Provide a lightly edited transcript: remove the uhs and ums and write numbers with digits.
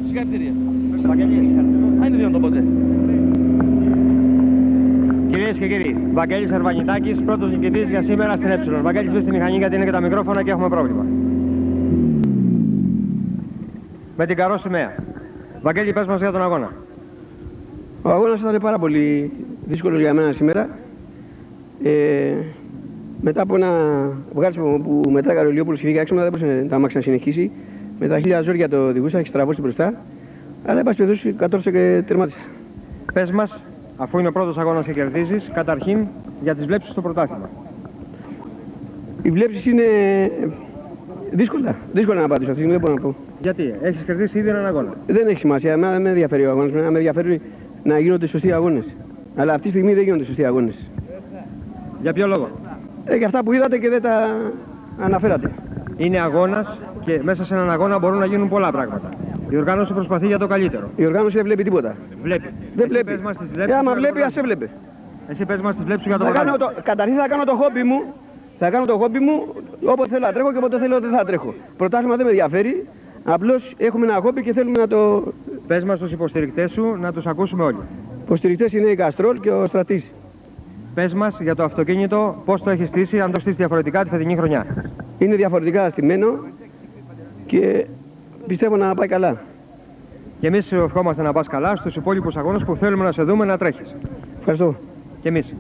Συγχαρητήρια. Αν είναι δύο το ποτέ. Κυρίες και κύριοι, Βαγγέλης Αρβανιτάκης, πρώτος νικητής για σήμερα στην Ε. Βαγγέλης, βρίσκει τη μηχανή γιατί είναι και τα μικρόφωνα και έχουμε πρόβλημα. Με την καρό σημαία. Βαγγέλη, πες μας για τον αγώνα. Ο αγώνας ήταν πάρα πολύ δύσκολος για μένα σήμερα. Μετά από ένα βγάλισμα που μετράγανε ο Λιόπουλος και βγήκα έξω, δεν μπορούσε να άμαξα να συνεχίσει. Με τα χίλια ζόρια το οδηγούσα, έχει στραβώσει μπροστά. Αλλά εν πάση περιπτώσει κατόρθωσα και τερμάτισα. Πες μας, αφού είναι ο πρώτος αγώνας και κερδίζεις, καταρχήν για τις βλέψεις στο πρωτάθλημα. Οι βλέψεις είναι δύσκολα να απαντήσω, αυτή δεν μπορώ να πω. Γιατί, έχεις κερδίσει ήδη έναν αγώνα. Δεν έχει σημασία, εμένα δεν με ενδιαφέρει ο αγώνας, με ενδιαφέρει να γίνονται σωστοί αγώνες. Αλλά αυτή τη στιγμή δεν γίνονται σωστοί αγώνες. Για ποιο λόγο? Για αυτά που είδατε και δεν τα αναφέρατε. Είναι αγώνας και μέσα σε έναν αγώνα μπορούν να γίνουν πολλά πράγματα. Η οργάνωση προσπαθεί για το καλύτερο. Η οργάνωση δεν βλέπει τίποτα. Βλέπει. Δεν βλέπει. Άμα βλέπει, ας έβλεπε. Εσύ πες μας τις βλέψεις για το πρωτάθλημα. Καταρχήν θα κάνω το χόμπι μου. Θα κάνω το χόμπι μου όποτε θέλω να τρέχω και όποτε θέλω δεν θα τρέχω. Πρωτάθλημα δεν με ενδιαφέρει. Απλώς έχουμε ένα χόμπι και θέλουμε να το. Πες μας τους υποστηρικτές σου να τους ακούσουμε όλοι. Υποστηρικτές είναι η Καστρόλ και ο Στρατής. Πες μας για το αυτοκίνητο, πώς το έχεις στήσει, αν το στήσεις διαφορετικά τη φετινή χρονιά. Είναι διαφορετικά στημένο και πιστεύω να πάει καλά. Και εμείς ευχόμαστε να πας καλά στους υπόλοιπους αγώνες που θέλουμε να σε δούμε να τρέχεις. Ευχαριστώ. Και εμείς.